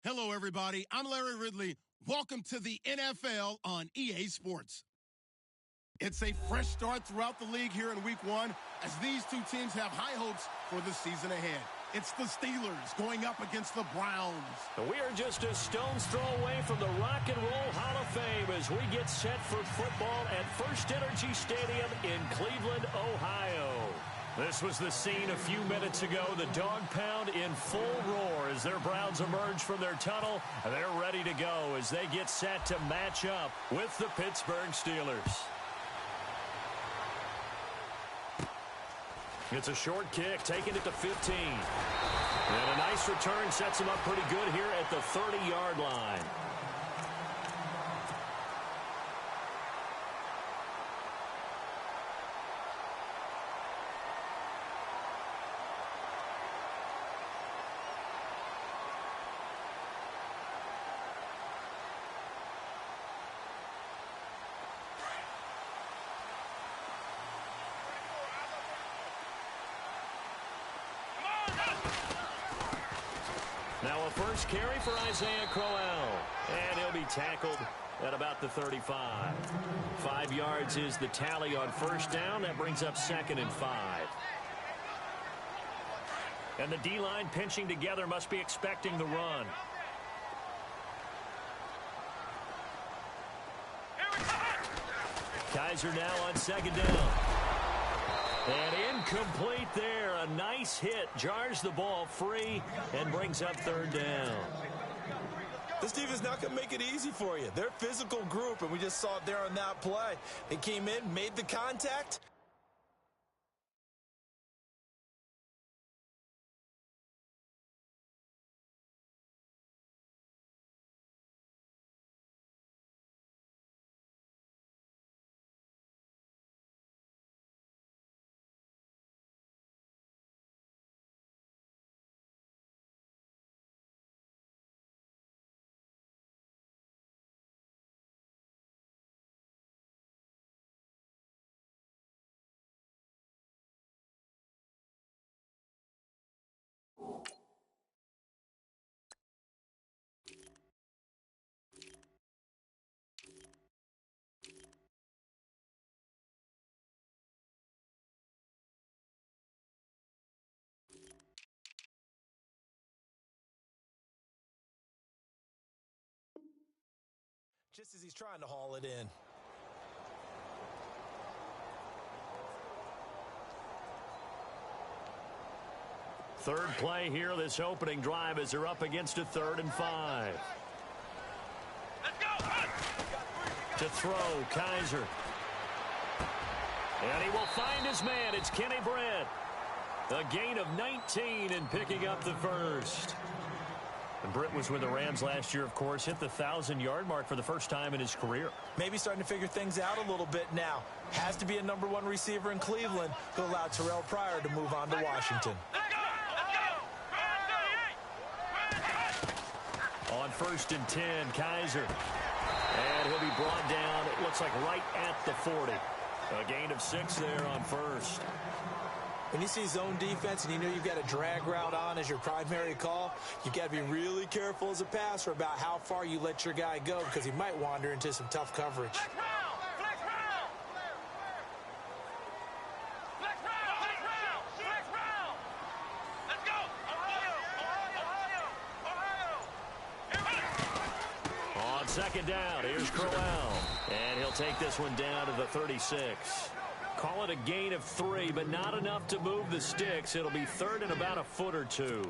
Hello, everybody. I'm Larry Ridley. Welcome to the NFL on EA Sports. It's a fresh start throughout the league here in Week 1 as these two teams have high hopes for the season ahead. It's the Steelers going up against the Browns. We are just a stone's throw away from the Rock and Roll Hall of Fame as we get set for football at First Energy Stadium in Cleveland, Ohio. This was the scene a few minutes ago. The dog pound in full roar as their Browns emerge from their tunnel. They're ready to go as they get set to match up with the Pittsburgh Steelers. It's a short kick, taking it to 15. And a nice return sets him up pretty good here at the 30-yard line. Now a first carry for Isaiah Crowell, and he'll be tackled at about the 35. 5 yards is the tally on first down. That brings up 2nd and 5. And the D-line pinching together must be expecting the run. Kaiser now on 2nd down. And incomplete there. A nice hit. Jars the ball free and brings up 3rd down. This team is not going to make it easy for you. They're a physical group, and we just saw it there on that play. They came in, made the contact. Just as he's trying to haul it in. Third play here, this opening drive, as they're up against a 3rd and 5. Let's go! To throw, Kaiser. And he will find his man. It's Kenny Brett. A gain of 19 and picking up the first. And Britt was with the Rams last year, of course, hit the 1,000-yard mark for the first time in his career. Maybe starting to figure things out a little bit now. Has to be a #1 receiver in Cleveland who allowed Terrell Pryor to move on to Washington. On 1st and 10, Kaiser. And he'll be brought down, it looks like right at the 40. A gain of 6 there on 1st. When you see zone defense and you know you've got a drag route on as your primary call, you got to be really careful as a passer about how far you let your guy go because he might wander into some tough coverage. On 2nd down, here's Crowell. And he'll take this one down to the 36. Call it a gain of 3, but not enough to move the sticks. It'll be 3rd and about a foot or 2.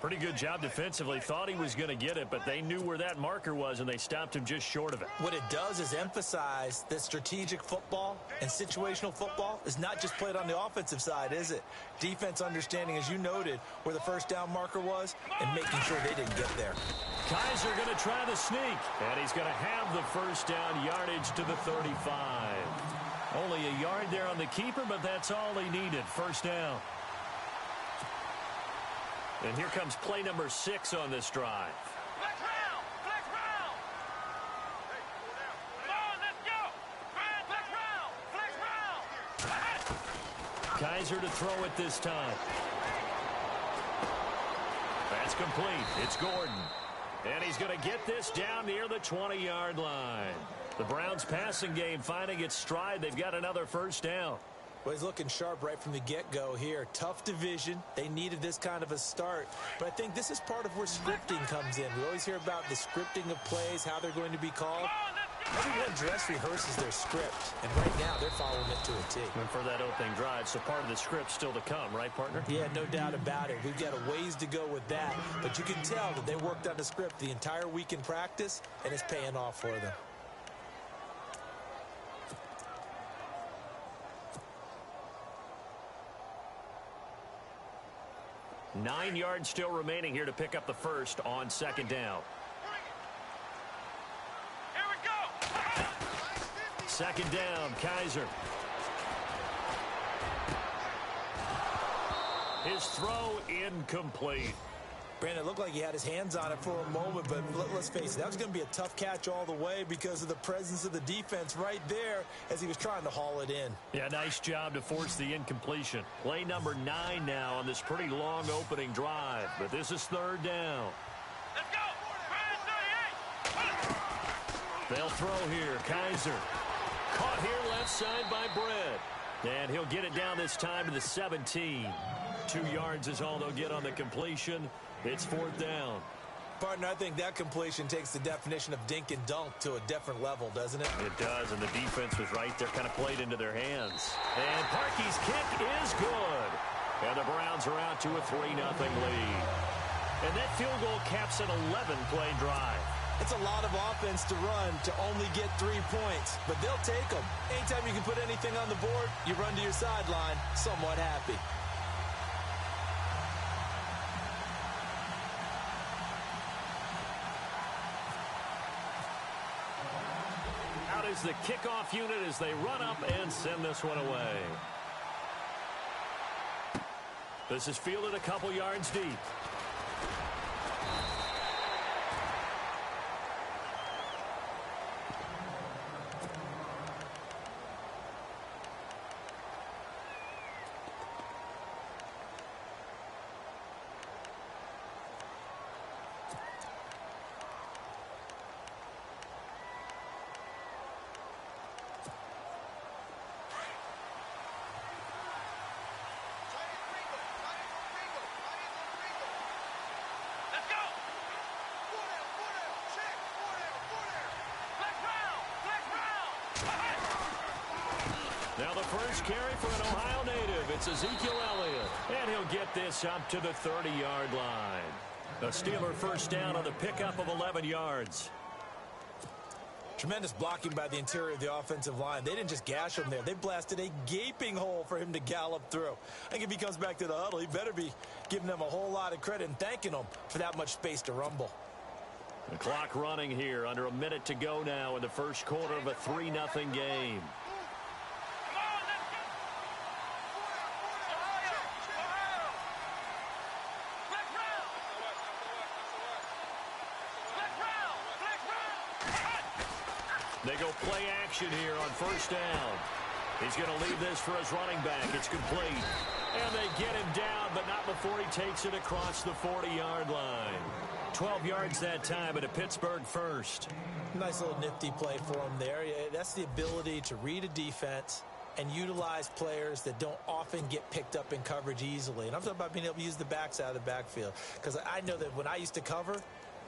Pretty good job defensively. Thought he was going to get it, but they knew where that marker was, and they stopped him just short of it. What it does is emphasize that strategic football and situational football is not just played on the offensive side, is it? Defense understanding, as you noted, where the first down marker was and making sure they didn't get there. Kaiser going to try the sneak, and he's going to have the first down yardage to the 35. Only a yard there on the keeper, but that's all he needed. First down. And here comes play number 6 on this drive. Flex round! Flex round! Come on, let's go! Flex round! Flex round! Kaiser to throw it this time. That's It's complete. It's Gordon. And he's going to get this down near the 20-yard line. The Browns' passing game finding its stride. They've got another first down. Well, he's looking sharp right from the get-go here. Tough division. They needed this kind of a start. But I think this is part of where scripting comes in. We always hear about the scripting of plays, how they're going to be called. Everyone dress rehearses their script, and right now they're following it to a T. And for that opening drive, so part of the script still to come, right, partner? Yeah, no doubt about it. We've got a ways to go with that, but you can tell that they worked on the script the entire week in practice, and it's paying off for them. Nine yards still remaining here to pick up the first on second down. Here we go. Second down, Kaiser. His throw incomplete. Brandon, it looked like he had his hands on it for a moment, but let's face it, that was going to be a tough catch all the way because of the presence of the defense right there as he was trying to haul it in. Yeah, nice job to force the incompletion. Play number 9 now on this pretty long opening drive, but this is third down. Let's go. 38. They'll throw here. Kaiser. Caught here left side by Brett. And he'll get it down this time to the 17. 2 yards is all they'll get on the completion. It's fourth down. Partner, I think that completion takes the definition of dink and dunk to a different level, doesn't it? It does, and the defense was right there, kind of played into their hands. And Parkey's kick is good. And the Browns are out to a 3-0 lead. And that field goal caps an 11-play drive. It's a lot of offense to run to only get 3 points, but they'll take them. Anytime you can put anything on the board, you run to your sideline somewhat happy. Out is the kickoff unit as they run up and send this one away. This is fielded a couple yards deep. Now the first carry for an Ohio native. It's Ezekiel Elliott. And he'll get this up to the 30-yard line. A Steeler first down on the pickup of 11 yards. Tremendous blocking by the interior of the offensive line. They didn't just gash him there. They blasted a gaping hole for him to gallop through. I think if he comes back to the huddle, he better be giving them a whole lot of credit and thanking them for that much space to rumble. The clock running here. Under a minute to go now in the first quarter of a 3-0 game. They go play action here on first down. He's going to leave this for his running back. It's complete. And they get him down, but not before he takes it across the 40-yard line. 12 yards that time at a Pittsburgh first. Nice little nifty play for him there. That's the ability to read a defense and utilize players that don't often get picked up in coverage easily. And I'm talking about being able to use the backs out of the backfield. Because I know that when I used to cover,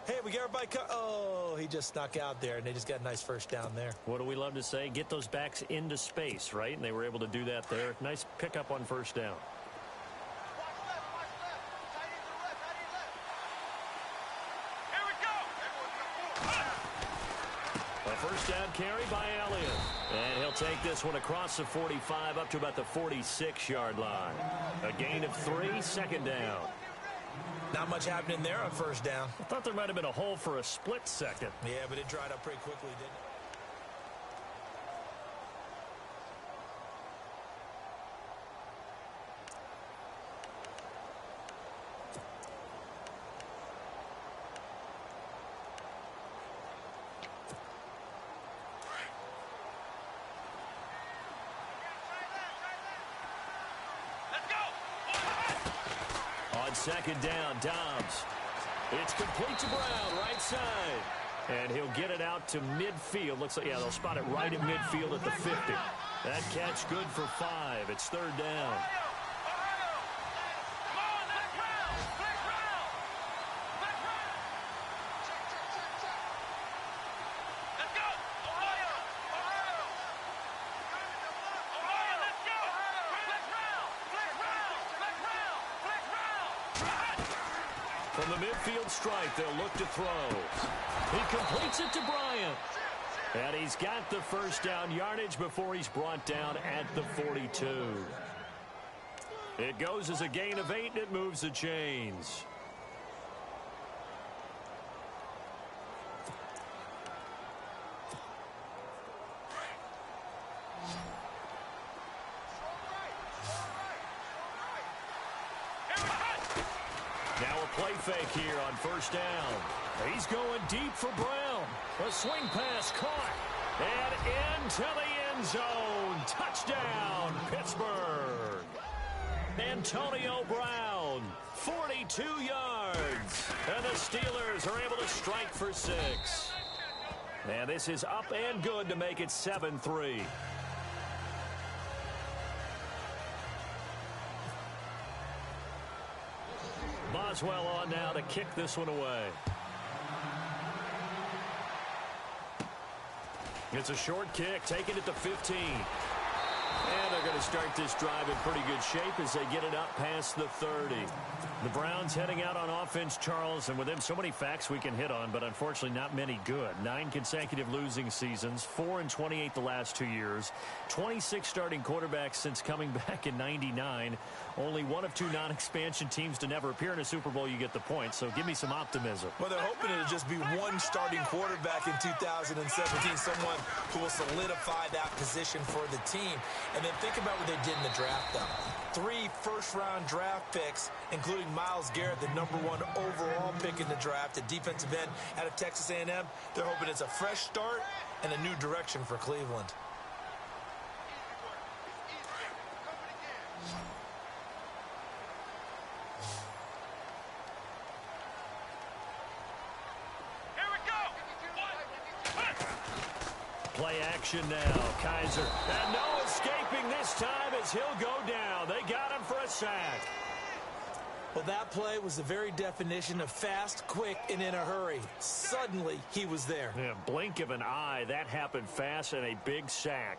hey, we got everybody oh, he just snuck out there, and they just got a nice first down there. What do we love to say? Get those backs into space, right? And they were able to do that there. Nice pickup on first down. A first down carry by Elliott. And he'll take this one across the 45 up to about the 46-yard line. A gain of 3, second down. Not much happening there on first down. I thought there might have been a hole for a split second. Yeah, but it dried up pretty quickly, didn't it? On second down, Dobbs. It's complete to Brown, right side. And he'll get it out to midfield. Looks like, yeah, they'll spot it right at midfield at the 50. That catch good for 5. It's third down. From the midfield stripe, they'll look to throw. He completes it to Bryant. And he's got the first down yardage before he's brought down at the 42. It goes as a gain of 8, and it moves the chains. Now a play fake here on first down. He's going deep for Brown. A swing pass caught. And into the end zone. Touchdown, Pittsburgh. Antonio Brown, 42 yards. And the Steelers are able to strike for 6. And this is up and good to make it 7-3. Boswell on now to kick this one away. It's a short kick, taking it to 15. And they're going to start this drive in pretty good shape as they get it up past the 30. The Browns heading out on offense, Charles, and with them so many facts we can hit on, but unfortunately not many good. 9 consecutive losing seasons, 4-28 the last 2 years, 26 starting quarterbacks since coming back in '99. Only one of 2 non-expansion teams to never appear in a Super Bowl. You get the point, so give me some optimism. Well, they're hoping it'll just be one starting quarterback in 2017, someone who will solidify that position for the team. And then think about what they did in the draft, though. 3 first-round draft picks, including Myles Garrett, the #1 overall pick in the draft, a defensive end out of Texas A&M. They're hoping it's a fresh start and a new direction for Cleveland. Play action now. Kaiser. And no escaping this time as he'll go down. They got him for a sack. Well, that play was the very definition of fast, quick, and in a hurry. Suddenly, he was there. Yeah, blink of an eye. That happened fast and a big sack.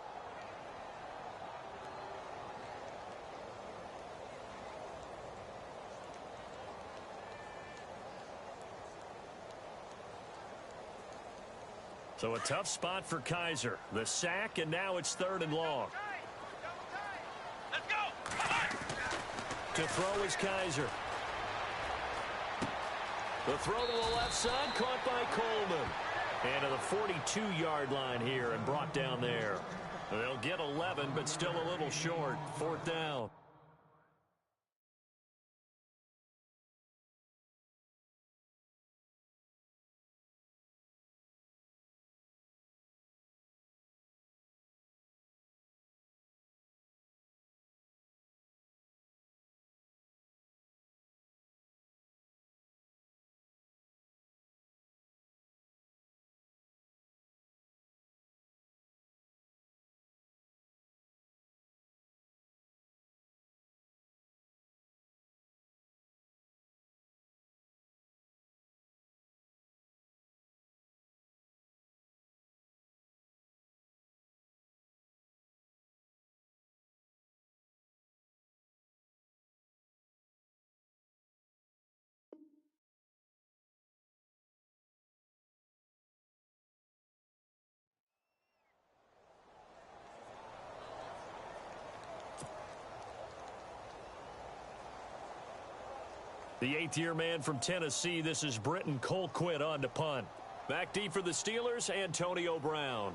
So a tough spot for Kaiser. The sack, and now it's 3rd and long. Let's go. To throw is Kaiser. The throw to the left side, caught by Coleman. And to the 42-yard line here and brought down there. They'll get 11, but still a little short. 4th down. The 8th-year man from Tennessee, this is Britton Colquitt on to punt. Back deep for the Steelers, Antonio Brown.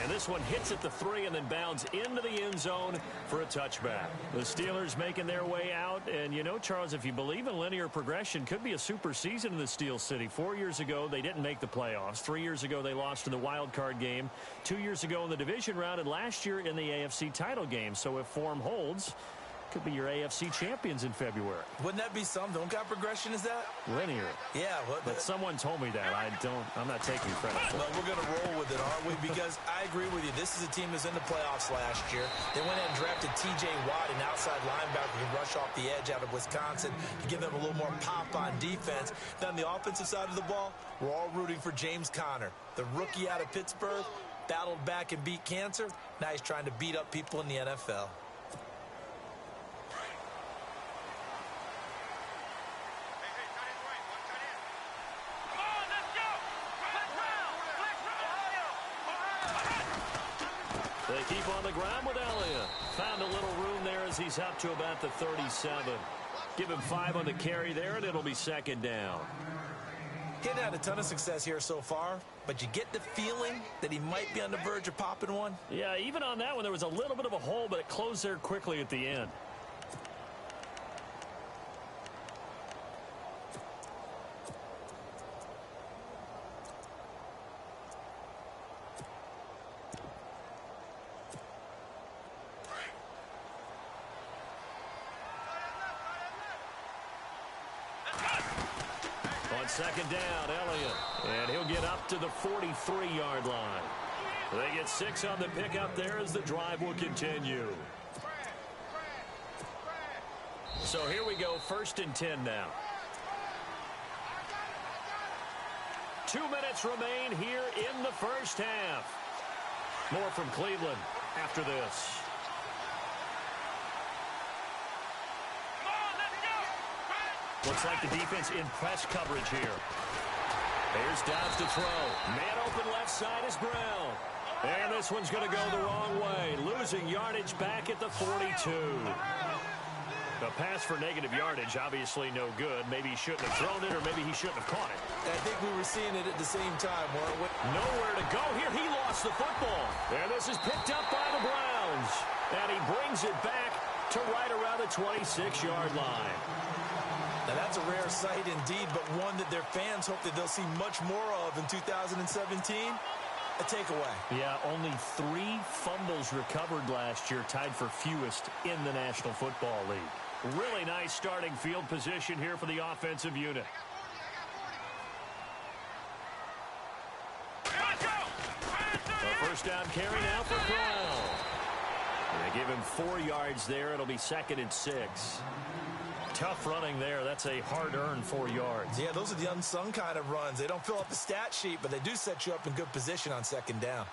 And this one hits at the 3 and then bounds into the end zone for a touchback. The Steelers making their way out. And, you know, Charles, if you believe in linear progression, could be a super season in the Steel City. 4 years ago, they didn't make the playoffs. 3 years ago, they lost in the wild card game. 2 years ago in the division round, and last year in the AFC title game. So if form holds, could be your AFC champions in February. Wouldn't that be something? What kind of progression is that? Linear. Yeah. But someone told me that. I'm not taking credit for it. Well, we're going to roll with it, aren't we? Because I agree with you. This is a team that's in the playoffs last year. They went ahead and drafted T.J. Watt, an outside linebacker who can rush off the edge out of Wisconsin to give them a little more pop on defense. Then on the offensive side of the ball, we're all rooting for James Conner, the rookie out of Pittsburgh, battled back and beat cancer. Now he's trying to beat up people in the NFL. They keep on the ground with Elliott. Found a little room there as he's up to about the 37. Give him 5 on the carry there, and it'll be second down. He hadn't had a ton of success here so far, but you get the feeling that he might be on the verge of popping one. Yeah, even on that one, there was a little bit of a hole, but it closed there quickly at the end. Second down, Elliott. And he'll get up to the 43-yard line. They get 6 on the pickup there as the drive will continue. So here we go, 1st and 10 now. 2 minutes remain here in the first half. More from Cleveland after this. Looks like the defense in press coverage here. Here's Dobbs to throw. Man open left side is Brown. And this one's going to go the wrong way. Losing yardage back at the 42. A pass for negative yardage, obviously no good. Maybe he shouldn't have thrown it, or maybe he shouldn't have caught it. I think we were seeing it at the same time, weren't we? Nowhere to go here. He lost the football. And this is picked up by the Browns. And he brings it back to right around the 26-yard line. Now, that's a rare sight indeed, but one that their fans hope that they'll see much more of in 2017. A takeaway. Yeah, only 3 fumbles recovered last year, tied for fewest in the National Football League. Really nice starting field position here for the offensive unit. A first down carry now for Corral. They give him 4 yards there. It'll be 2nd and 6. Tough running there. That's a hard-earned 4 yards. Yeah, those are the unsung kind of runs. They don't fill up the stat sheet, but they do set you up in good position on 2nd down.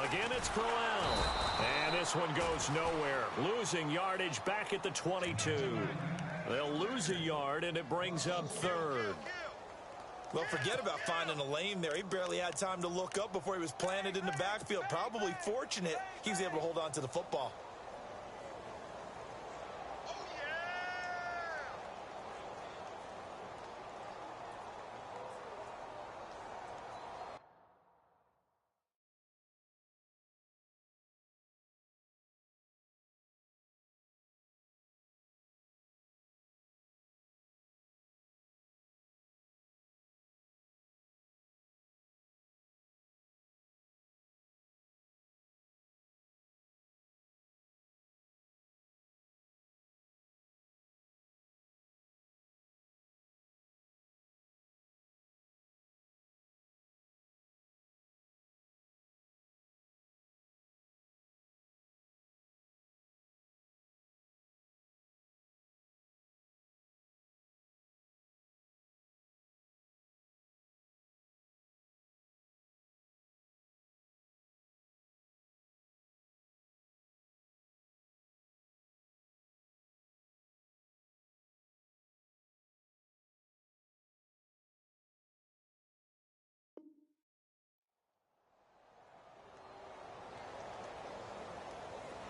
Again, it's Corral. And this one goes nowhere. Losing yardage back at the 22. They'll lose a yard, and it brings up 3rd. Well, forget about finding a lane there. He barely had time to look up before he was planted in the backfield. Probably fortunate he was able to hold on to the football.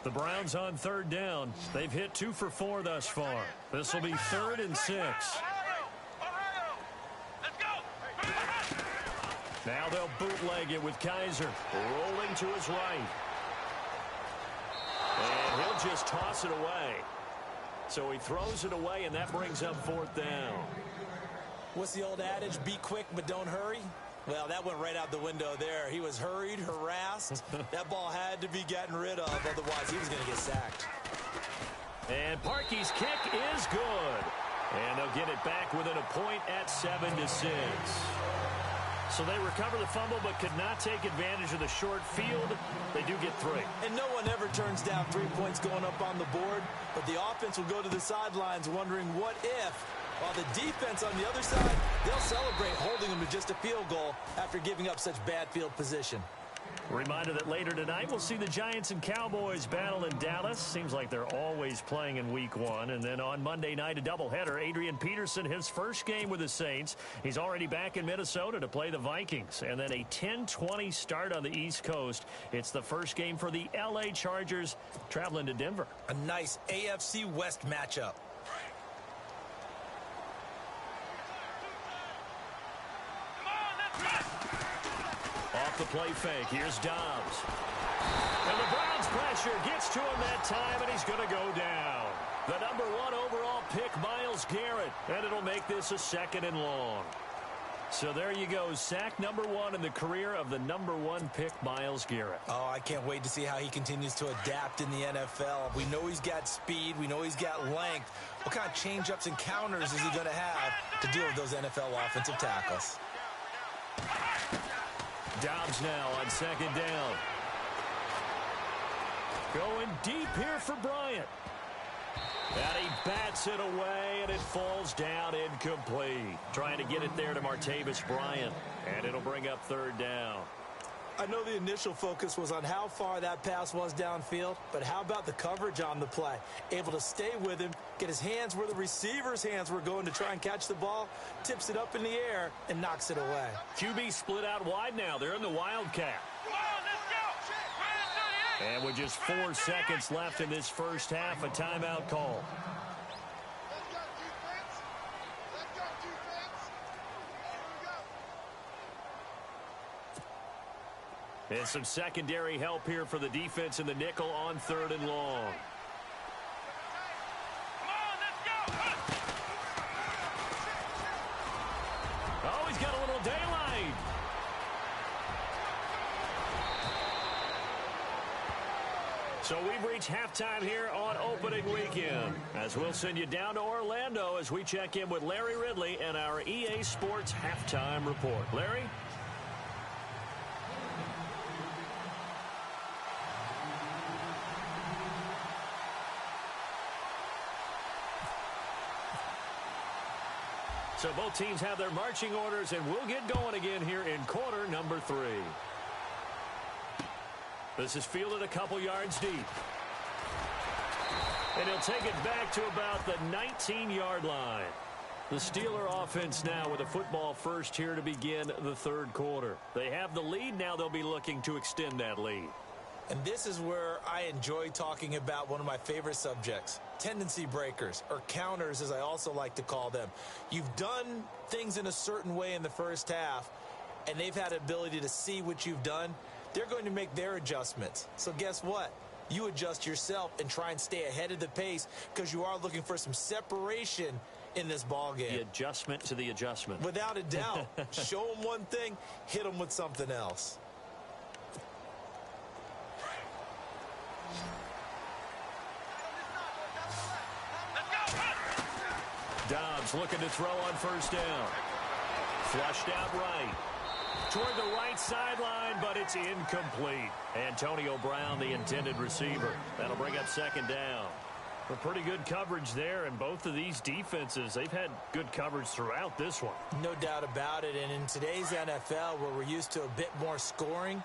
The Browns on third down. They've hit 2 for 4 thus far. This will be 3rd and 6. Ohio! Let's go! Now they'll bootleg it with Kaiser. Rolling to his right. And he'll just toss it away. So he throws it away, and that brings up 4th down. What's the old adage? Be quick, but don't hurry. Well, that went right out the window there. He was hurried, harassed. That ball had to be gotten rid of, otherwise he was going to get sacked. And Parkey's kick is good. And they'll get it back within a point at 7-6. So they recover the fumble but could not take advantage of the short field. They do get 3. And no one ever turns down 3 points going up on the board, but the offense will go to the sidelines wondering what if, while the defense on the other side, they'll celebrate holding them to just a field goal after giving up such bad field position. Reminder that later tonight we'll see the Giants and Cowboys battle in Dallas. Seems like they're always playing in week 1. And then on Monday night, a doubleheader. Adrian Peterson, his first game with the Saints. He's already back in Minnesota to play the Vikings. And then a 10:20 start on the East Coast. It's the first game for the L.A. Chargers traveling to Denver. A nice AFC West matchup. Off the play fake, here's Dobbs. And the Browns pressure gets to him that time, and he's going to go down. The number 1 overall pick, Myles Garrett, and it'll make this a 2nd and long. So there you go, sack number 1 in the career of the number 1 pick, Myles Garrett. Oh, I can't wait to see how he continues to adapt in the NFL. We know he's got speed. We know he's got length. What kind of change-ups and counters is he going to have to deal with those NFL offensive tackles? Dobbs now on 2nd down. Going deep here for Bryant. And he bats it away, and it falls down incomplete. Trying to get it there to Martavis Bryant, and it'll bring up 3rd down. I know the initial focus was on how far that pass was downfield, but how about the coverage on the play? Able to stay with him, get his hands where the receiver's hands were going to try and catch the ball, tips it up in the air, and knocks it away. QB split out wide now. They're in the Wildcat. Come on, let's go! Right at 38! And with just 4 seconds left in this first half, a timeout call. Let's go, defense! Let's go, defense! Here we go! And some secondary help here for the defense in the nickel on 3rd and long. Come on, let's go! Oh, he's got a little daylight. So we've reached halftime here on opening weekend, as we'll send you down to Orlando as we check in with Larry Ridley and our EA Sports Halftime Report. Larry? So both teams have their marching orders, and we'll get going again here in quarter number 3. This is fielded a couple yards deep. And he'll take it back to about the 19-yard line. The Steeler offense now with a football first here to begin the 3rd quarter. They have the lead. Now they'll be looking to extend that lead. And this is where I enjoy talking about one of my favorite subjects, tendency breakers, or counters as I also like to call them. You've done things in a certain way in the first half, and they've had ability to see what you've done. They're going to make their adjustments. So guess what? You adjust yourself and try and stay ahead of the pace because you are looking for some separation in this ball game. The adjustment to the adjustment. Without a doubt. Show them one thing, hit them with something else. Dobbs looking to throw on 1st down. Flushed out right. Toward the right sideline, but it's incomplete. Antonio Brown, the intended receiver. That'll bring up 2nd down. A pretty good coverage there, and both of these defenses, they've had good coverage throughout this one. No doubt about it, and in today's NFL, where we're used to a bit more scoring,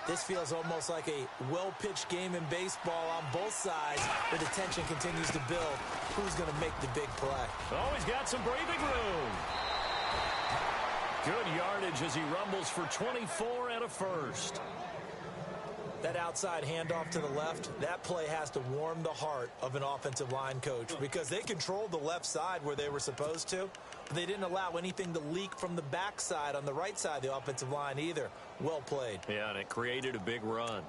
this feels almost like a well-pitched game in baseball on both sides, where the tension continues to build. Who's going to make the big play? Oh, he's got some breathing room. Good yardage as he rumbles for 24 and a first. That outside handoff to the left, that play has to warm the heart of an offensive line coach because they controlled the left side where they were supposed to, but they didn't allow anything to leak from the backside on the right side of the offensive line either. Well played. Yeah, and it created a big run.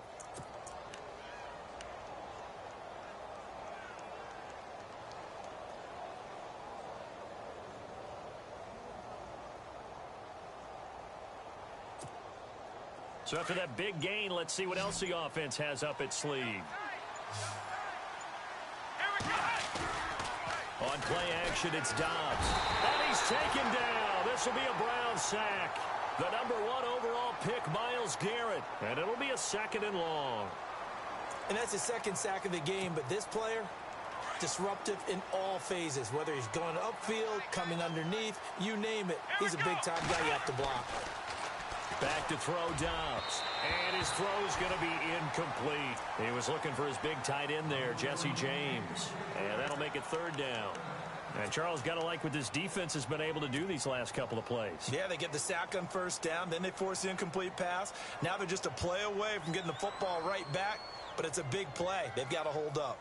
So after that big gain, let's see what else the offense has up its sleeve. On play action, it's Dobbs. And he's taken down. This will be a Brown sack. The number 1 overall pick, Myles Garrett. And it'll be a 2nd and long. And that's his 2nd sack of the game, but this player, disruptive in all phases, whether he's going upfield, coming underneath, you name it. He's a big-time guy you have to block. Back to throw Dobbs. And his throw's going to be incomplete. He was looking for his big tight end there, Jesse James. And that'll make it 3rd down. And Charles, got to like what this defense has been able to do these last couple of plays. Yeah, they get the sack on 1st down, then they force the incomplete pass. Now they're just a play away from getting the football right back, but it's a big play. They've got to hold up.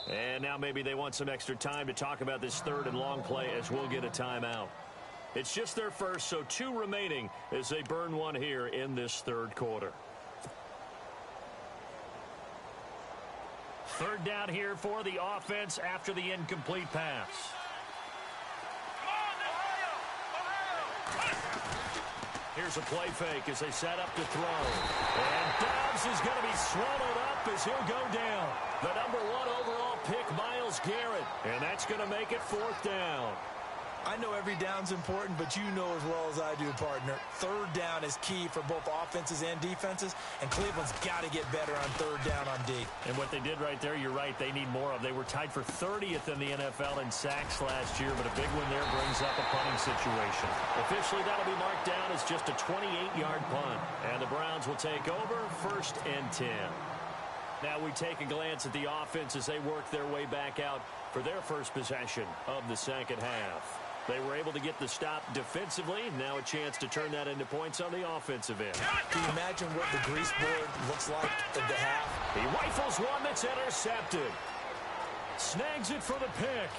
And now maybe they want some extra time to talk about this 3rd and long play as we'll get a timeout. It's just their first, so 2 remaining as they burn one here in this 3rd quarter. 3rd down here for the offense after the incomplete pass. Here's a play fake as they set up to throw. And Dobbs is going to be swallowed up as he'll go down. The number 1 overall pick, Myles Garrett. And that's going to make it 4th down. I know every down's important, but you know as well as I do, partner, 3rd down is key for both offenses and defenses, and Cleveland's got to get better on 3rd down on D. And what they did right there, you're right, they need more of. They were tied for 30th in the NFL in sacks last year, but a big one there brings up a punting situation. Officially, that'll be marked down as just a 28-yard punt. And the Browns will take over 1st and 10. Now we take a glance at the offense as they work their way back out for their first possession of the 2nd half. They were able to get the stop defensively. Now a chance to turn that into points on the offensive end. Can you imagine what the grease board looks like at the half? He rifles one that's intercepted. Snags it for the pick.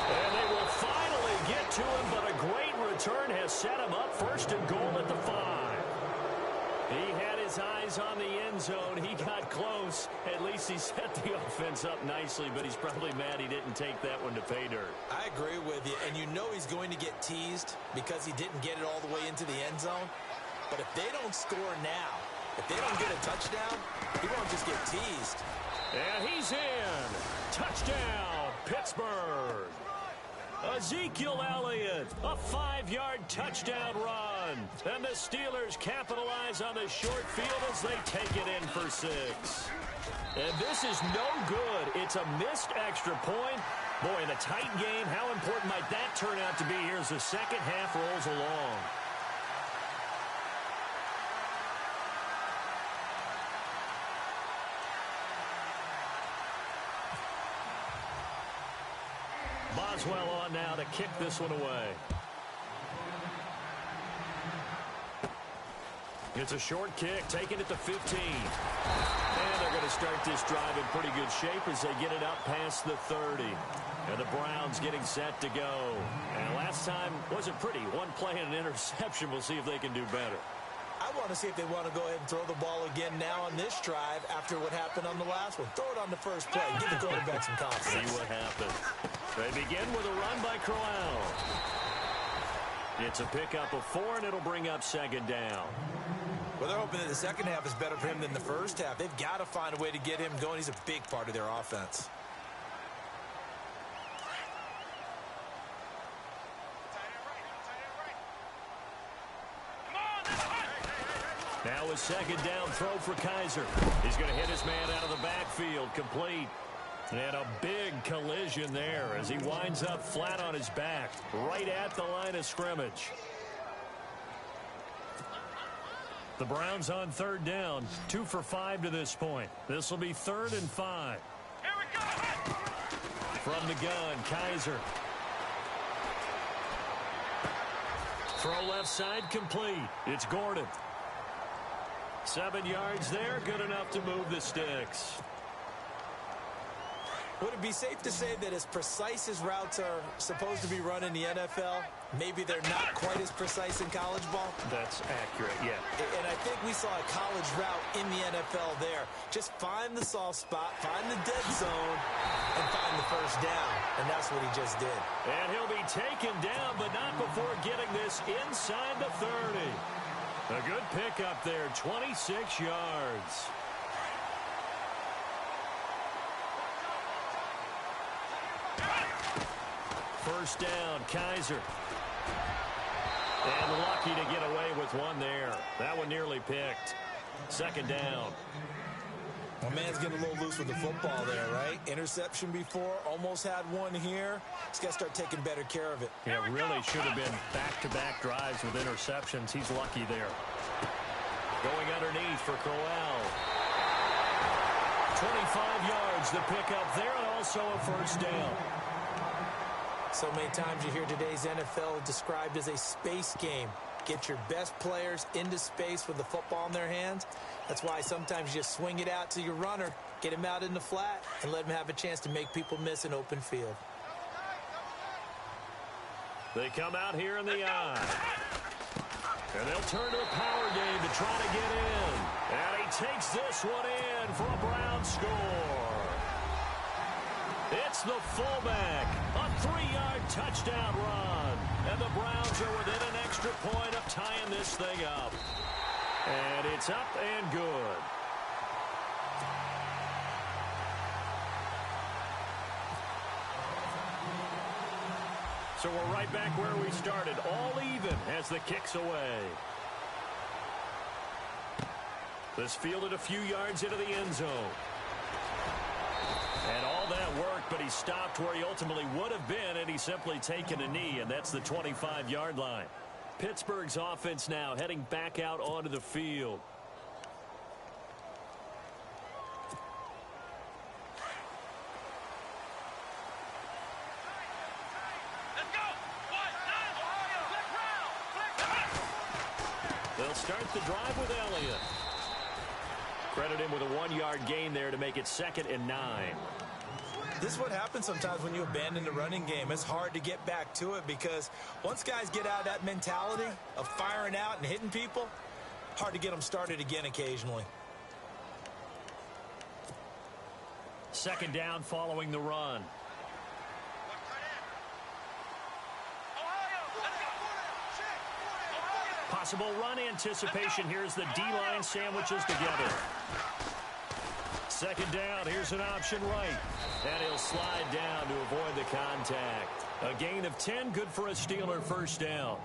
And they will finally get to him, but a great return has set him up 1st and goal at the 5. He had his eyes on the end zone. He got close. At least he set the offense up nicely, but he's probably mad he didn't take that one to pay dirt. I agree with you, and you know he's going to get teased because he didn't get it all the way into the end zone. But if they don't score now, if they don't get a touchdown, he won't just get teased. And he's in. Touchdown, Pittsburgh. Ezekiel Elliott, a 5-yard touchdown run. And the Steelers capitalize on the short field as they take it in for 6. And this is no good. It's a missed extra point. Boy, in a tight game, how important might that turn out to be here as the 2nd half rolls along? Boswell on now to kick this one away. It's a short kick, taking it to 15. And they're going to start this drive in pretty good shape as they get it up past the 30. And the Browns getting set to go. And last time wasn't pretty. One play and an interception. We'll see if they can do better. I want to see if they want to go ahead and throw the ball again now on this drive after what happened on the last one. Throw it on the first play. Give the quarterback some confidence. See what happens. They begin with a run by Crowell. It's a pickup of 4, and it'll bring up 2nd down. Well, they're hoping that the 2nd half is better for him than the 1st half. They've got to find a way to get him going. He's a big part of their offense. Now a 2nd down throw for Kaiser. He's going to hit his man out of the backfield, complete. And a big collision there as he winds up flat on his back, right at the line of scrimmage. The Browns on third down, 2 for 5 to this point. This will be 3rd and 5. Here we go. From the gun, Kaiser. Throw left side complete. It's Gordon. 7 yards there, good enough to move the sticks. Would it be safe to say that as precise as routes are supposed to be run in the NFL, maybe they're not quite as precise in college ball? That's accurate, yeah. And I think we saw a college route in the NFL there. Just find the soft spot, find the dead zone, and find the first down. And that's what he just did. And he'll be taken down, but not before getting this inside the 30. A good pickup there, 26 yards. First down, Kaiser. And lucky to get away with one there. That one nearly picked. 2nd down. My man's getting a little loose with the football there, right? Interception before, almost had one here. He's got to start taking better care of it. Yeah, really should have been back-to-back drives with interceptions. He's lucky there. Going underneath for Crowell. 25 yards the pickup there, and also a first down. So many times you hear today's NFL described as a space game. Get your best players into space with the football in their hands. That's why sometimes you just swing it out to your runner, get him out in the flat, and let him have a chance to make people miss an open field. They come out here in the eye. And they'll turn to a power game to try to get in. And he takes this one in for a Brown score. It's the fullback. A 3-yard touchdown run. And the Browns are within an extra point of tying this thing up. And it's up and good. So we're right back where we started. All even as the kick's away. This fielded a few yards into the end zone. And all that worked, but he stopped where he ultimately would have been, and he's simply taken a knee, and that's the 25-yard line. Pittsburgh's offense now heading back out onto the field. Let's go. 1, 9, Ohio. They'll start the drive with Elliott. Credit him with a 1-yard gain there to make it 2nd and 9. This is what happens sometimes when you abandon the running game. It's hard to get back to it because once guys get out of that mentality of firing out and hitting people, hard to get them started again occasionally. 2nd down following the run. Possible run anticipation. Here's the D-line sandwiches together. 2nd down. Here's an option right. And he'll slide down to avoid the contact. A gain of 10. Good for a Steeler first down.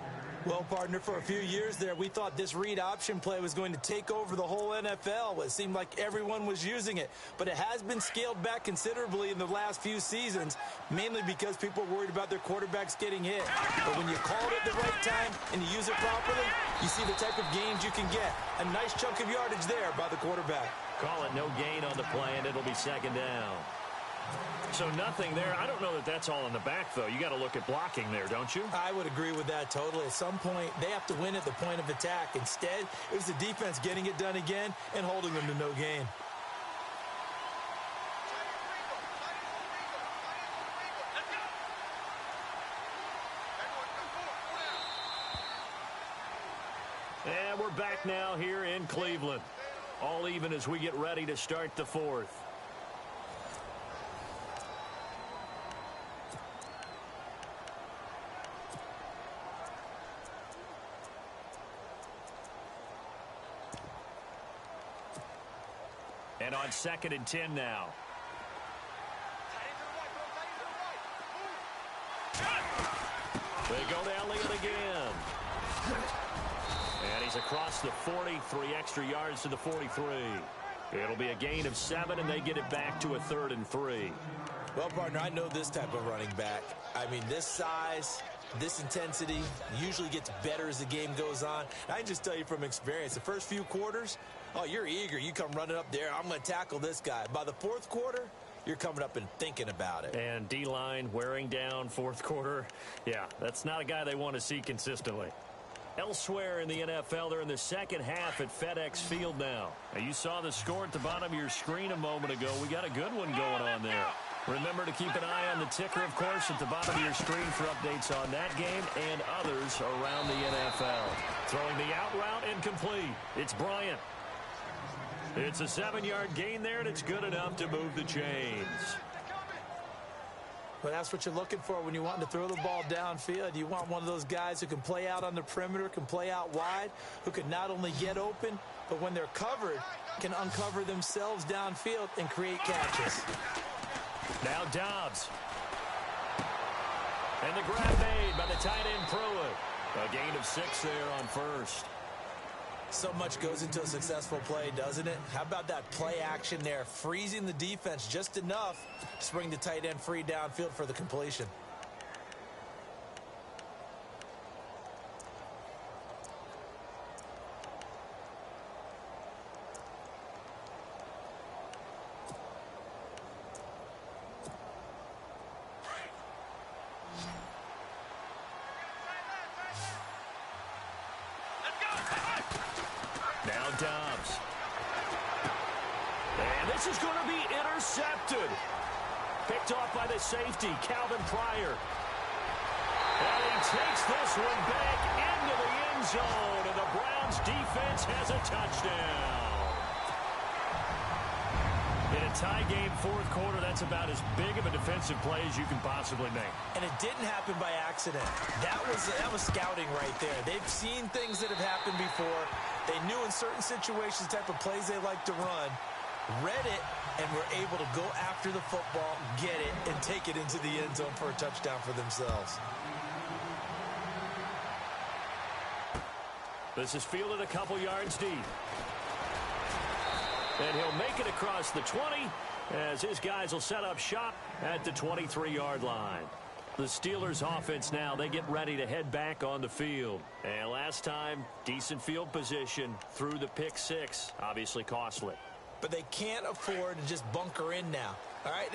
Well, partner, for a few years there, we thought this read option play was going to take over the whole NFL. It seemed like everyone was using it. But it has been scaled back considerably in the last few seasons, mainly because people are worried about their quarterbacks getting hit. But when you call it at the right time and you use it properly, you see the type of gains you can get. A nice chunk of yardage there by the quarterback. Call it no gain on the play, and it'll be 2nd down. So nothing there. I don't know that that's all in the back, though. You got to look at blocking there, don't you? I would agree with that totally. At some point, they have to win at the point of attack. Instead, it was the defense getting it done again and holding them to no gain. And we're back now here in Cleveland. All even as we get ready to start the 4th. And on 2nd and 10 now. They go to Elliott again. And he's across the 40, 3 extra yards to the 43. It'll be a gain of 7, and they get it back to a 3rd and 3. Well, partner, I know this type of running back. I mean, this size, This intensity usually gets better as the game goes on. I can just tell you from experience, the first few quarters, oh, you're eager. You come running up there, I'm going to tackle this guy. By the fourth quarter, you're coming up and thinking about it. And D-line wearing down fourth quarter. Yeah, that's not a guy they want to see consistently. Elsewhere in the NFL, they're in the second half at FedEx Field now. Now, you saw the score at the bottom of your screen a moment ago. We got a good one going on there. Remember to keep an eye on the ticker, of course, at the bottom of your screen for updates on that game and others around the NFL. Throwing the out route incomplete. It's Bryant. It's a 7-yard gain there, and it's good enough to move the chains. Well, that's what you're looking for when you want to throw the ball downfield. You want one of those guys who can play out on the perimeter, can play out wide, who can not only get open, but when they're covered, can uncover themselves downfield and create catches. Now Dobbs. And the grab made by the tight end Pruitt. A gain of 6 there on first. So much goes into a successful play, doesn't it? How about that play action there? Freezing the defense just enough to bring the tight end free downfield for the completion. Now Dobbs. And this is going to be intercepted. Picked off by the safety, Calvin Pryor. And he takes this one back into the end zone, and the Browns defense has a touchdown. In a tie game, fourth quarter, that's about as big of a defensive play as you can possibly make. And it didn't happen by accident. That was scouting right there. They've seen things that have happened before. They knew in certain situations the type of plays they like to run, read it, and were able to go after the football, get it, and take it into the end zone for a touchdown for themselves. This is fielded a couple yards deep. And he'll make it across the 20 as his guys will set up shop at the 23-yard line. The Steelers offense now, they get ready to head back on the field. And last time, decent field position through the pick 6, obviously costly. But they can't afford to just bunker in now. All right,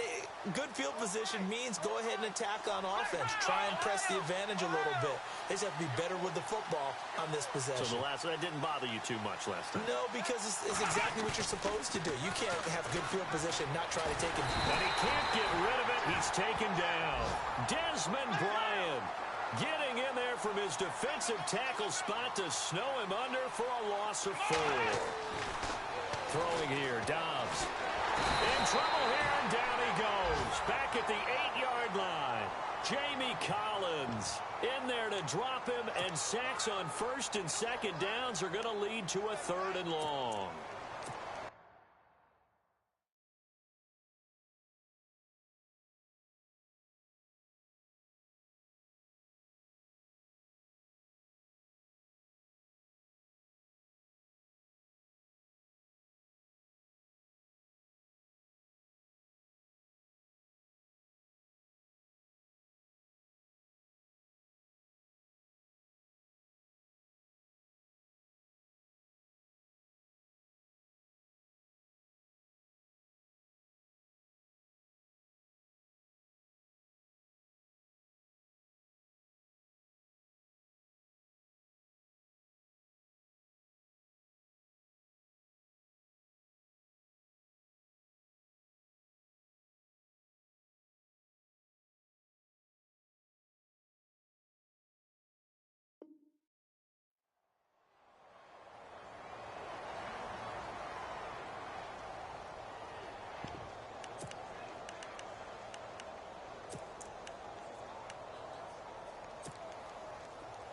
good field position means go ahead and attack on offense. Try and press the advantage a little bit. They just have to be better with the football on this possession. So that didn't bother you too much last time? No, because it's exactly what you're supposed to do. You can't have good field position, not try to take it. And he can't get rid of it. He's taken down. Desmond Bryant getting in there from his defensive tackle spot to snow him under for a loss of 4. Throwing here, Dobbs. In trouble here, and down he goes. Back at the 8-yard line. Jamie Collins in there to drop him, and sacks on first and second downs are going to lead to a 3rd and long.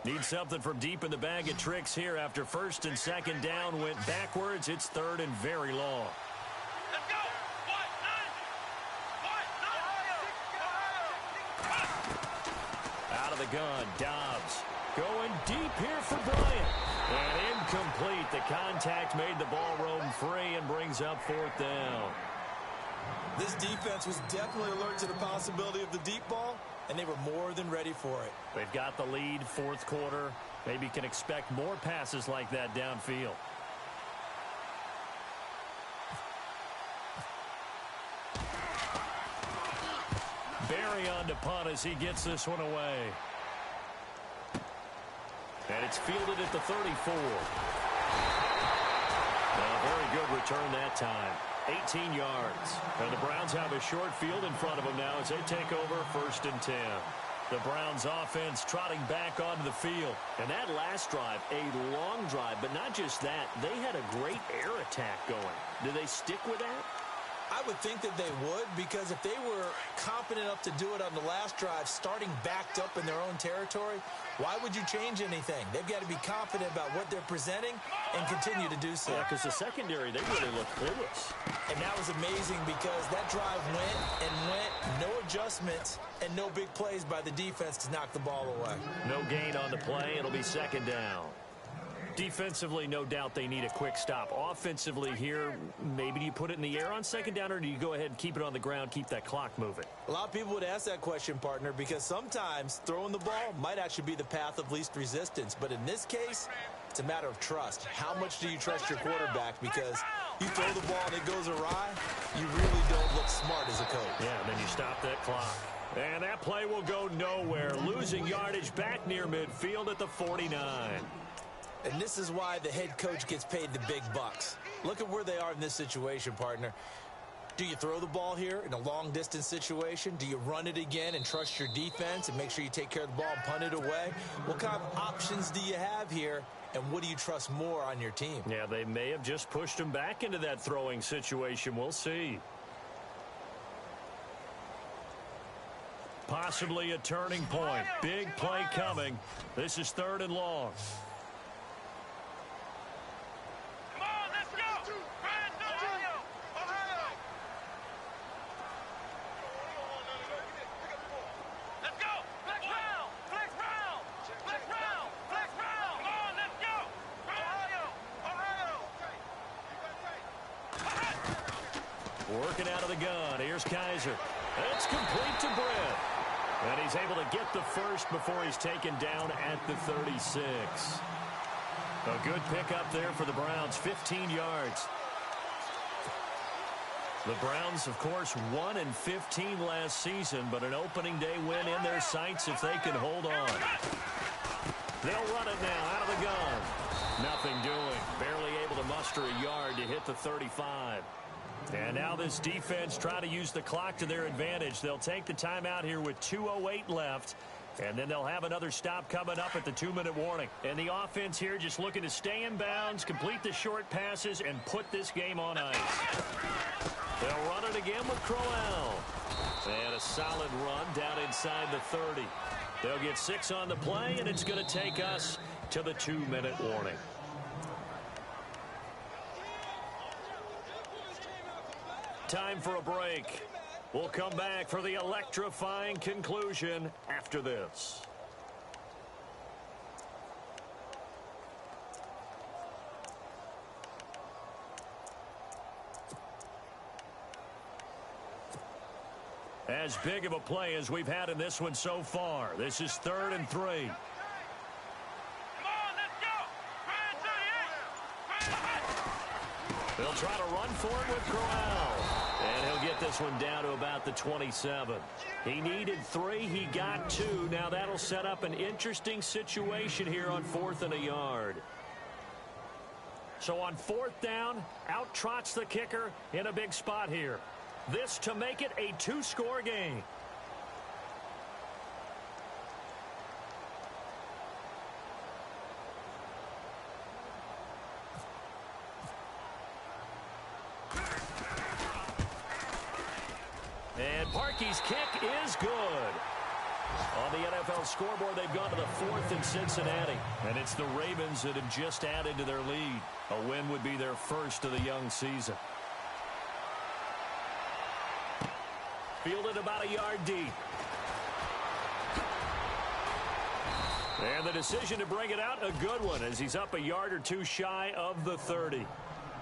Need something from deep in the bag of tricks here after first and second down went backwards. It's 3rd and very long. Let's go! Out of the gun, Dobbs going deep here for Bryant. And incomplete. The contact made the ball roam free and brings up 4th down. This defense was definitely alert to the possibility of the deep ball, and they were more than ready for it. They've got the lead, fourth quarter. Maybe can expect more passes like that downfield. Barry on to punt as he gets this one away. And it's fielded at the 34. A very good return that time. 18 yards. And the Browns have a short field in front of them now as they take over 1st and 10. The Browns offense trotting back onto the field. And that last drive, a long drive, but not just that. They had a great air attack going. Do they stick with that? I would think that they would, because if they were confident enough to do it on the last drive, starting backed up in their own territory, why would you change anything? They've got to be confident about what they're presenting and continue to do so. Yeah, because the secondary, they really look clueless. And that was amazing because that drive went and went, no adjustments, and no big plays by the defense to knock the ball away. No gain on the play. It'll be 2nd down. Defensively, no doubt they need a quick stop. Offensively here, maybe do you put it in the air on 2nd down, or do you go ahead and keep it on the ground, keep that clock moving? A lot of people would ask that question, partner, because sometimes throwing the ball might actually be the path of least resistance. But in this case, it's a matter of trust. How much do you trust your quarterback? Because you throw the ball and it goes awry, you really don't look smart as a coach. Yeah, and then you stop that clock. And that play will go nowhere. Losing yardage back near midfield at the 49. And this is why the head coach gets paid the big bucks. Look at where they are in this situation, partner. Do you throw the ball here in a long-distance situation? Do you run it again and trust your defense and make sure you take care of the ball and punt it away? What kind of options do you have here, and what do you trust more on your team? Yeah, they may have just pushed him back into that throwing situation. We'll see. Possibly a turning point. Big play coming. This is 3rd and long. Working out of the gun. Here's Kaiser. It's complete to Brett. And he's able to get the first before he's taken down at the 36. A good pickup there for the Browns. 15 yards. The Browns, of course, 1-15 last season, but an opening day win in their sights if they can hold on. They'll run it now out of the gun. Nothing doing. Barely able to muster a yard to hit the 35. And now this defense trying to use the clock to their advantage. They'll take the timeout here with 2:08 left. And then they'll have another stop coming up at the 2-minute warning. And the offense here just looking to stay in bounds, complete the short passes, and put this game on ice. They'll run it again with Crowell. And a solid run down inside the 30. They'll get 6 on the play, and it's going to take us to the 2-minute warning. Time for a break. We'll come back for the electrifying conclusion after this. As big of a play as we've had in this one so far. This is 3rd and 3. They'll try to run for it with Crowell. And he'll get this one down to about the 27. He needed 3. He got 2. Now that'll set up an interesting situation here on 4th and a yard. So on 4th down, out trots the kicker in a big spot here. This to make it a 2-score game. And Parkey's kick is good. On the NFL scoreboard, they've gone to the 4th in Cincinnati. And it's the Ravens that have just added to their lead. A win would be their first of the young season. Fielded about a yard deep. And the decision to bring it out, a good one, as he's up a yard or 2 shy of the 30.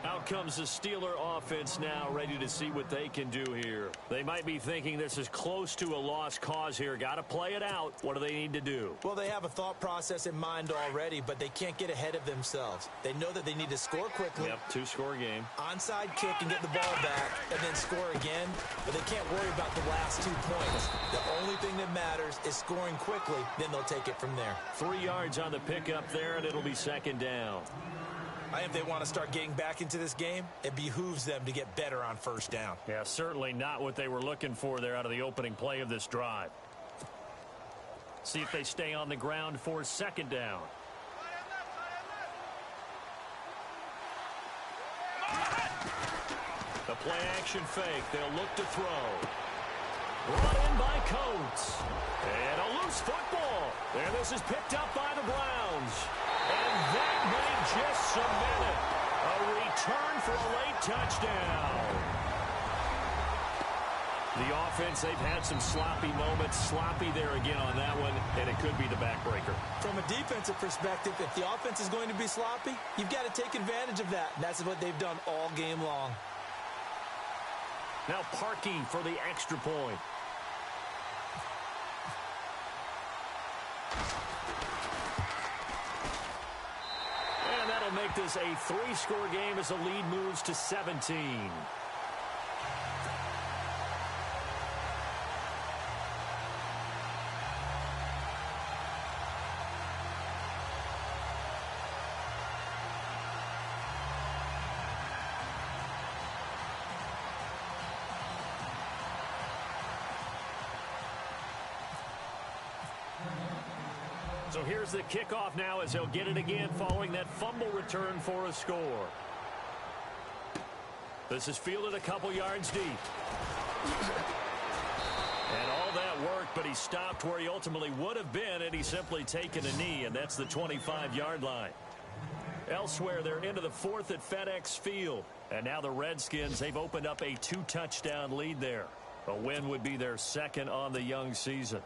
Out comes the Steeler offense now, ready to see what they can do here. They might be thinking this is close to a lost cause here. Got to play it out. What do they need to do? Well, they have a thought process in mind already, but they can't get ahead of themselves. They know that they need to score quickly. Yep, two-score game. Onside kick and get the ball back, and then score again. But they can't worry about the last 2 points. The only thing that matters is scoring quickly. Then they'll take it from there. 3 yards on the pickup there, and it'll be second down. If they want to start getting back into this game, it behooves them to get better on first down. Yeah, certainly not what they were looking for there out of the opening play of this drive. See if they stay on the ground for second down. The play action fake. They'll look to throw. Brought in by Coates. And a loose football. And this is picked up by the Browns. And that may just cement it. A return for a late touchdown. The offense, they've had some sloppy moments. Sloppy there again on that one, and it could be the backbreaker. From a defensive perspective, if the offense is going to be sloppy, you've got to take advantage of that. And that's what they've done all game long. Now Parkey for the extra point. And that'll make this a 3-score game as the lead moves to 17. So here's the kickoff now as they'll get it again following that fumble return for a score. This is fielded a couple yards deep. And all that worked, but he stopped where he ultimately would have been, and he's simply taken a knee, and that's the 25-yard line. Elsewhere, they're into the fourth at FedEx Field. And now the Redskins, they've opened up a 2-touchdown lead there. A win would be their second on the young season.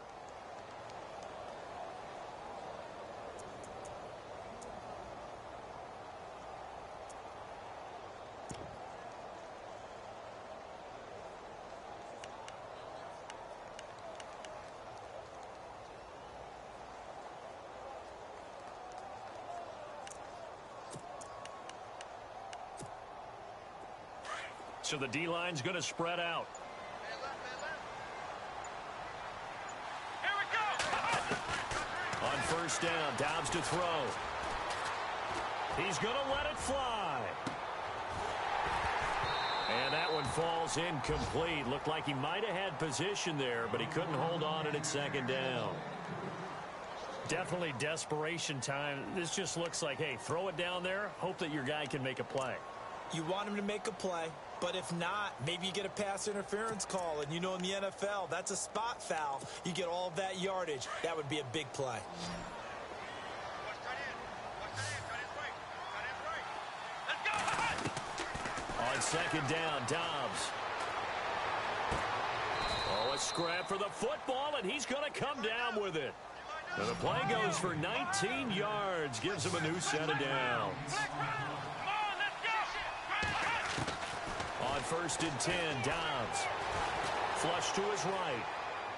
So the D-line's going to spread out. Here we go. On first down, Dobbs to throw. He's going to let it fly. And that one falls incomplete. Looked like he might have had position there, but he couldn't hold on it at second down. Definitely desperation time. This just looks like, hey, throw it down there, hope that your guy can make a play. You want him to make a play, but if not, maybe you get a pass interference call. And you know in the NFL, that's a spot foul. You get all of that yardage. That would be a big play. On second down, Dobbs. Oh, a scrap for the football, and he's going to come down with it. And the play goes for 19 yards, gives him a new set of downs. On first and 10, Dobbs. Flush to his right.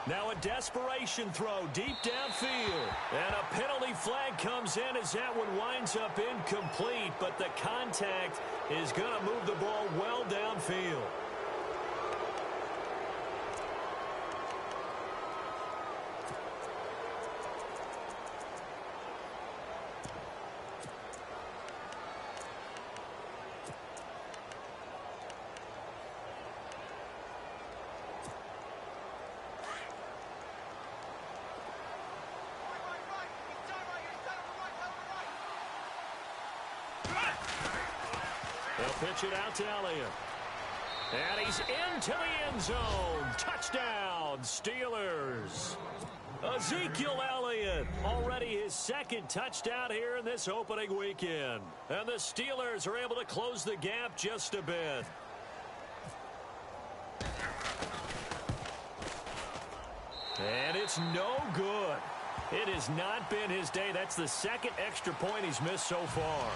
Now a desperation throw deep downfield. And a penalty flag comes in as that one winds up incomplete, but the contact is going to move the ball well downfield. They'll pitch it out to Elliott. And he's into the end zone. Touchdown, Steelers. Ezekiel Elliott, already his second touchdown here in this opening weekend. And the Steelers are able to close the gap just a bit. And it's no good. It has not been his day. That's the second extra point he's missed so far.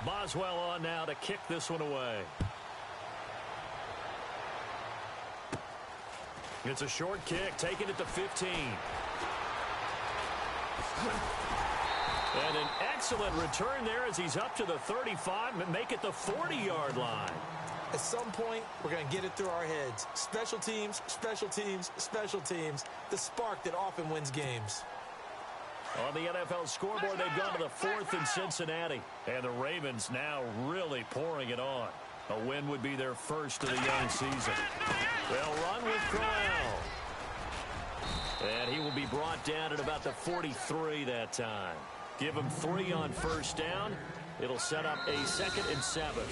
Boswell on now to kick this one away. It's a short kick, taking it to 15. And an excellent return there as he's up to the 35 and make it the 40-yard line. At some point, we're going to get it through our heads. Special teams, special teams, special teams. The spark that often wins games. On the NFL scoreboard, they've gone to the 4th in Cincinnati. And the Ravens now really pouring it on. A win would be their first of the young season. They'll run with Crowell. And he will be brought down at about the 43 that time. Give him 3 on first down. It'll set up a 2nd and 7.